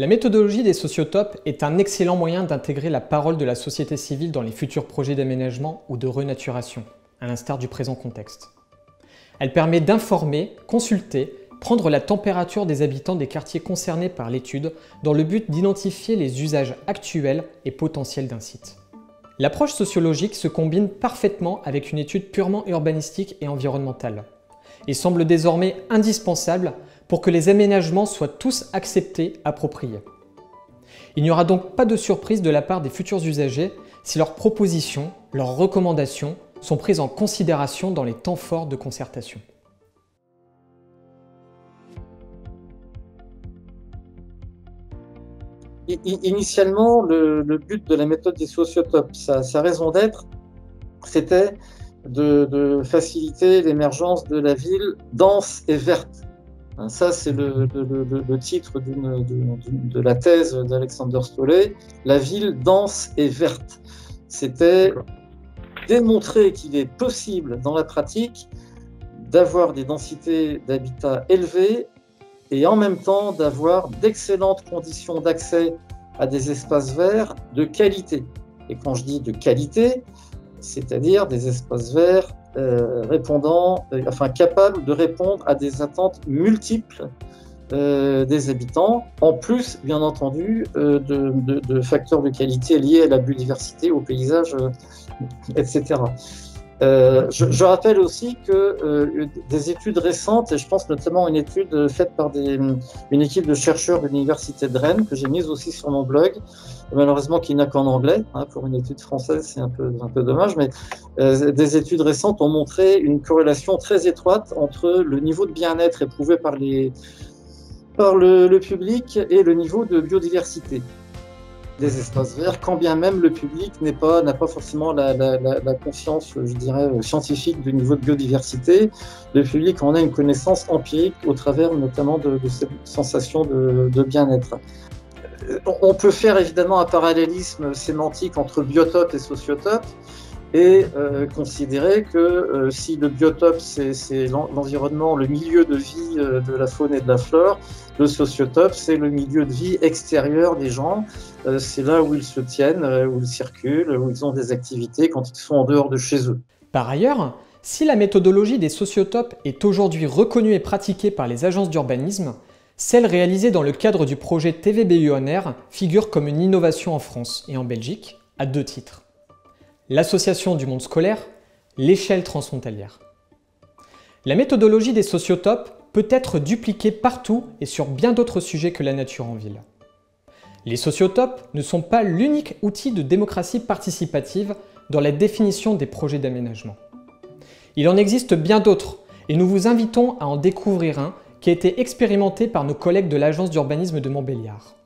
La méthodologie des sociotopes est un excellent moyen d'intégrer la parole de la société civile dans les futurs projets d'aménagement ou de renaturation, à l'instar du présent contexte. Elle permet d'informer, consulter, prendre la température des habitants des quartiers concernés par l'étude dans le but d'identifier les usages actuels et potentiels d'un site. L'approche sociologique se combine parfaitement avec une étude purement urbanistique et environnementale et semble désormais indispensable pour que les aménagements soient tous acceptés, appropriés. Il n'y aura donc pas de surprise de la part des futurs usagers si leurs propositions, leurs recommandations sont prises en considération dans les temps forts de concertation. Initialement, le but de la méthode des sociotopes, sa raison d'être, c'était de faciliter l'émergence de la ville dense et verte. Ça, c'est le titre de la thèse d'Alexander Stolé, la ville dense et verte. C'était démontrer qu'il est possible dans la pratique d'avoir des densités d'habitat élevées et en même temps d'avoir d'excellentes conditions d'accès à des espaces verts de qualité. Et quand je dis de qualité, c'est-à-dire des espaces verts capables de répondre à des attentes multiples des habitants, en plus, bien entendu, de facteurs de qualité liés à la biodiversité, au paysage, etc. Je rappelle aussi que des études récentes, et je pense notamment à une étude faite par une équipe de chercheurs de l'université de Rennes, que j'ai mise aussi sur mon blog, malheureusement qui n'a qu'en anglais, pour une étude française c'est un peu dommage, mais des études récentes ont montré une corrélation très étroite entre le niveau de bien-être éprouvé par le public et le niveau de biodiversité des espaces verts, quand bien même le public n'a pas forcément la conscience, je dirais, scientifique du niveau de biodiversité. Le public en a une connaissance empirique au travers notamment de cette sensation de bien-être. On peut faire évidemment un parallélisme sémantique entre biotope et sociotope et considérer que si le biotope c'est l'environnement, le milieu de vie de la faune et de la flore, le sociotope c'est le milieu de vie extérieur des gens, c'est là où ils se tiennent, où ils circulent, où ils ont des activités quand ils sont en dehors de chez eux. Par ailleurs, si la méthodologie des sociotopes est aujourd'hui reconnue et pratiquée par les agences d'urbanisme, celle réalisée dans le cadre du projet TVBUNR figure comme une innovation en France et en Belgique, à 2 titres. L'Association du monde scolaire, l'échelle transfrontalière. La méthodologie des sociotopes peut être dupliquée partout et sur bien d'autres sujets que la nature en ville. Les sociotopes ne sont pas l'unique outil de démocratie participative dans la définition des projets d'aménagement. Il en existe bien d'autres et nous vous invitons à en découvrir un qui a été expérimenté par nos collègues de l'agence d'urbanisme de Montbéliard.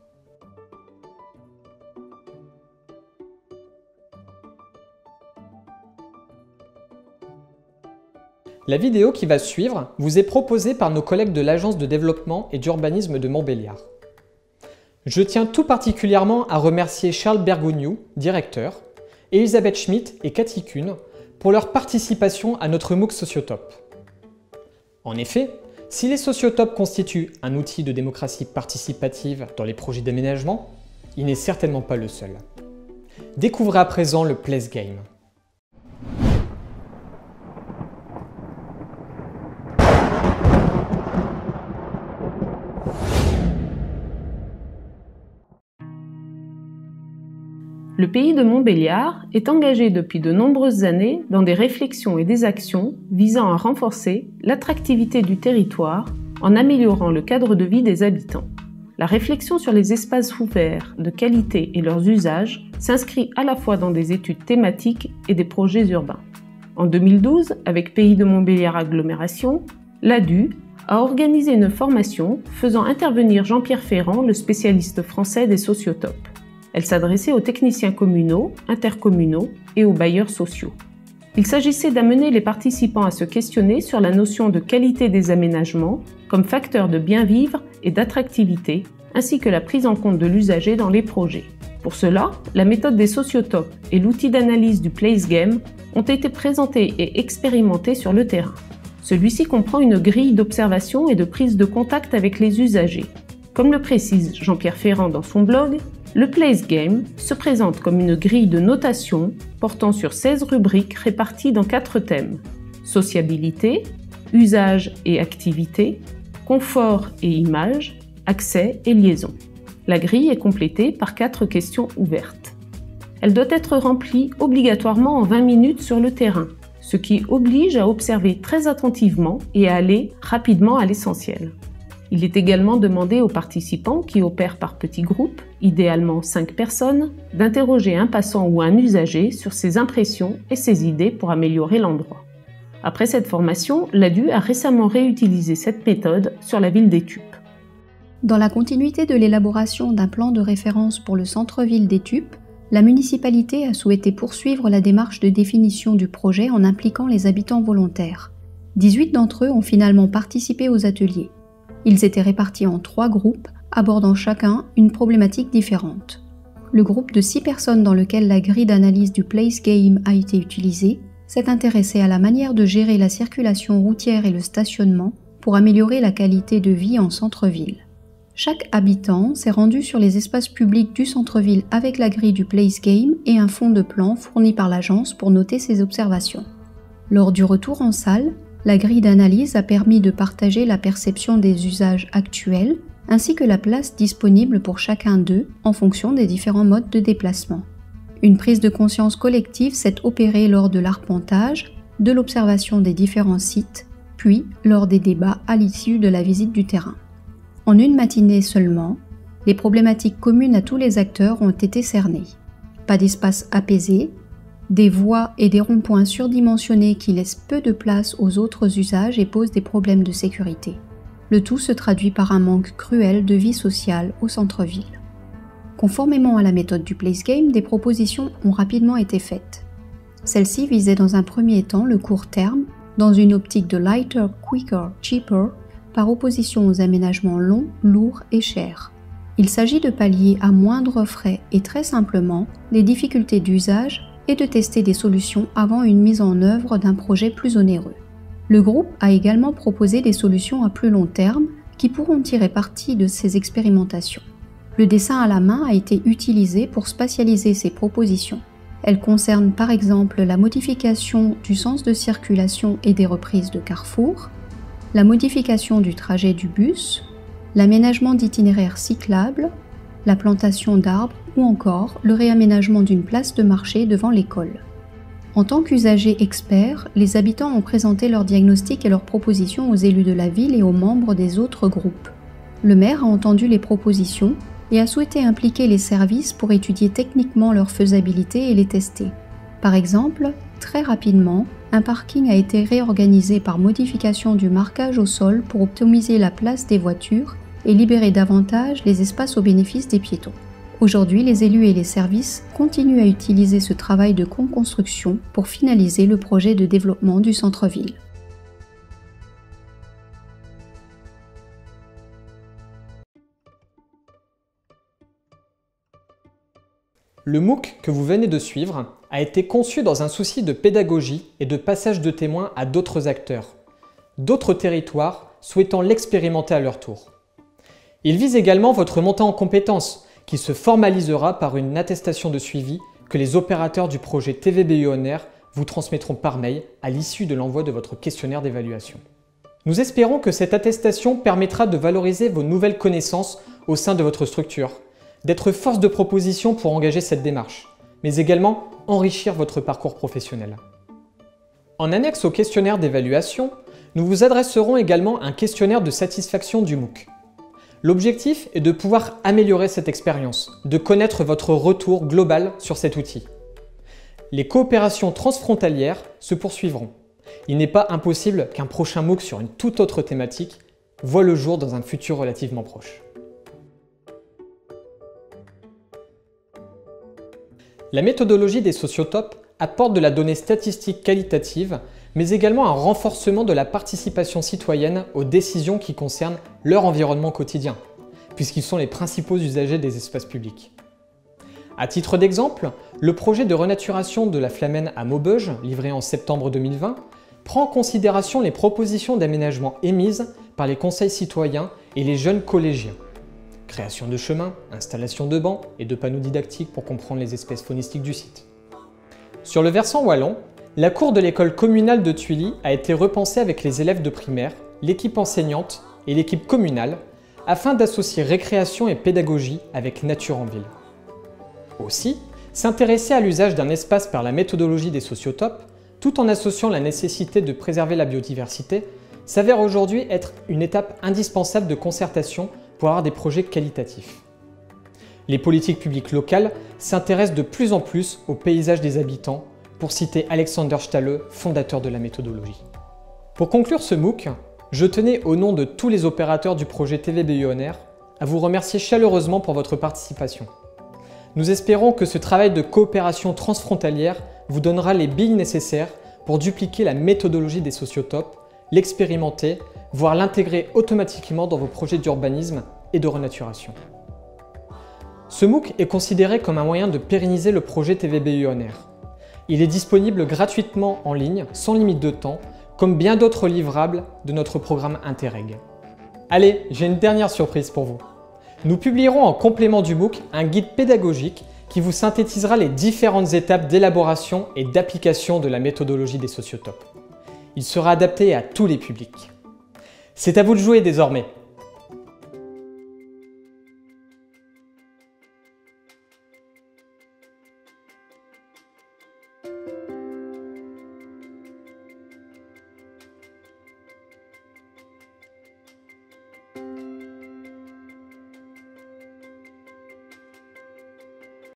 La vidéo qui va suivre vous est proposée par nos collègues de l'agence de développement et d'urbanisme de Montbéliard. Je tiens tout particulièrement à remercier Charles Bergogneau, directeur, Elisabeth Schmitt et Cathy Kuhn pour leur participation à notre MOOC Sociotope. En effet, si les sociotopes constituent un outil de démocratie participative dans les projets d'aménagement, il n'est certainement pas le seul. Découvrez à présent le Place Game. Le pays de Montbéliard est engagé depuis de nombreuses années dans des réflexions et des actions visant à renforcer l'attractivité du territoire en améliorant le cadre de vie des habitants. La réflexion sur les espaces ouverts de qualité et leurs usages s'inscrit à la fois dans des études thématiques et des projets urbains. En 2012, avec Pays de Montbéliard Agglomération, l'ADU a organisé une formation faisant intervenir Jean-Pierre Ferrand, le spécialiste français des sociotopes. Elle s'adressait aux techniciens communaux, intercommunaux et aux bailleurs sociaux. Il s'agissait d'amener les participants à se questionner sur la notion de qualité des aménagements comme facteur de bien-vivre et d'attractivité, ainsi que la prise en compte de l'usager dans les projets. Pour cela, la méthode des sociotopes et l'outil d'analyse du Place Game ont été présentés et expérimentés sur le terrain. Celui-ci comprend une grille d'observation et de prise de contact avec les usagers. Comme le précise Jean-Pierre Ferrand dans son blog, le Place Game se présente comme une grille de notation portant sur 16 rubriques réparties dans 4 thèmes: sociabilité, usage et activité, confort et image, accès et liaison. La grille est complétée par 4 questions ouvertes. Elle doit être remplie obligatoirement en 20 minutes sur le terrain, ce qui oblige à observer très attentivement et à aller rapidement à l'essentiel. Il est également demandé aux participants qui opèrent par petits groupes, idéalement 5 personnes, d'interroger un passant ou un usager sur ses impressions et ses idées pour améliorer l'endroit. Après cette formation, l'ADU a récemment réutilisé cette méthode sur la ville d'Étupes. Dans la continuité de l'élaboration d'un plan de référence pour le centre-ville d'Étupes, la municipalité a souhaité poursuivre la démarche de définition du projet en impliquant les habitants volontaires. 18 d'entre eux ont finalement participé aux ateliers. Ils étaient répartis en 3 groupes, abordant chacun une problématique différente. Le groupe de 6 personnes dans lequel la grille d'analyse du Place Game a été utilisée s'est intéressé à la manière de gérer la circulation routière et le stationnement pour améliorer la qualité de vie en centre-ville. Chaque habitant s'est rendu sur les espaces publics du centre-ville avec la grille du Place Game et un fond de plan fourni par l'agence pour noter ses observations. Lors du retour en salle, la grille d'analyse a permis de partager la perception des usages actuels ainsi que la place disponible pour chacun d'eux en fonction des différents modes de déplacement. Une prise de conscience collective s'est opérée lors de l'arpentage, de l'observation des différents sites, puis lors des débats à l'issue de la visite du terrain. En une matinée seulement, les problématiques communes à tous les acteurs ont été cernées. Pas d'espace apaisé, des voies et des ronds-points surdimensionnés qui laissent peu de place aux autres usages et posent des problèmes de sécurité. Le tout se traduit par un manque cruel de vie sociale au centre-ville. Conformément à la méthode du Place Game, des propositions ont rapidement été faites. Celles-ci visaient dans un premier temps le court terme, dans une optique de lighter, quicker, cheaper, par opposition aux aménagements longs, lourds et chers. Il s'agit de pallier à moindre frais et très simplement les difficultés d'usage et de tester des solutions avant une mise en œuvre d'un projet plus onéreux. Le groupe a également proposé des solutions à plus long terme qui pourront tirer parti de ces expérimentations. Le dessin à la main a été utilisé pour spatialiser ces propositions. Elles concernent par exemple la modification du sens de circulation et des reprises de carrefour, la modification du trajet du bus, l'aménagement d'itinéraires cyclables, la plantation d'arbres ou encore le réaménagement d'une place de marché devant l'école. En tant qu'usagers experts, les habitants ont présenté leurs diagnostics et leurs propositions aux élus de la ville et aux membres des autres groupes. Le maire a entendu les propositions et a souhaité impliquer les services pour étudier techniquement leur faisabilité et les tester. Par exemple, très rapidement, un parking a été réorganisé par modification du marquage au sol pour optimiser la place des voitures et libérer davantage les espaces au bénéfice des piétons. Aujourd'hui, les élus et les services continuent à utiliser ce travail de co-construction pour finaliser le projet de développement du centre-ville. Le MOOC que vous venez de suivre a été conçu dans un souci de pédagogie et de passage de témoins à d'autres acteurs, d'autres territoires souhaitant l'expérimenter à leur tour. Il vise également votre montée en compétences, qui se formalisera par une attestation de suivi que les opérateurs du projet TVBUONR vous transmettront par mail à l'issue de l'envoi de votre questionnaire d'évaluation. Nous espérons que cette attestation permettra de valoriser vos nouvelles connaissances au sein de votre structure, d'être force de proposition pour engager cette démarche, mais également enrichir votre parcours professionnel. En annexe au questionnaire d'évaluation, nous vous adresserons également un questionnaire de satisfaction du MOOC. L'objectif est de pouvoir améliorer cette expérience, de connaître votre retour global sur cet outil. Les coopérations transfrontalières se poursuivront. Il n'est pas impossible qu'un prochain MOOC sur une toute autre thématique voit le jour dans un futur relativement proche. La méthodologie des sociotopes apporte de la donnée statistique qualitative, mais également un renforcement de la participation citoyenne aux décisions qui concernent leur environnement quotidien, puisqu'ils sont les principaux usagers des espaces publics. À titre d'exemple, le projet de renaturation de la Flamène à Maubeuge, livré en septembre 2020, prend en considération les propositions d'aménagement émises par les conseils citoyens et les jeunes collégiens. création de chemins, installation de bancs et de panneaux didactiques pour comprendre les espèces faunistiques du site. Sur le versant wallon, la cour de l'école communale de Thuilly a été repensée avec les élèves de primaire, l'équipe enseignante et l'équipe communale afin d'associer récréation et pédagogie avec nature en ville. Aussi, s'intéresser à l'usage d'un espace par la méthodologie des sociotopes, tout en associant la nécessité de préserver la biodiversité, s'avère aujourd'hui être une étape indispensable de concertation pour avoir des projets qualitatifs. Les politiques publiques locales s'intéressent de plus en plus au paysage des habitants, pour citer Alexander Stalle, fondateur de la méthodologie. Pour conclure ce MOOC, je tenais au nom de tous les opérateurs du projet TVBUONR à vous remercier chaleureusement pour votre participation. Nous espérons que ce travail de coopération transfrontalière vous donnera les billes nécessaires pour dupliquer la méthodologie des sociotopes, l'expérimenter, voire l'intégrer automatiquement dans vos projets d'urbanisme et de renaturation. Ce MOOC est considéré comme un moyen de pérenniser le projet TVBUONR. Il est disponible gratuitement en ligne, sans limite de temps, comme bien d'autres livrables de notre programme Interreg. Allez, j'ai une dernière surprise pour vous. Nous publierons en complément du MOOC un guide pédagogique qui vous synthétisera les différentes étapes d'élaboration et d'application de la méthodologie des sociotopes. Il sera adapté à tous les publics. C'est à vous de jouer désormais.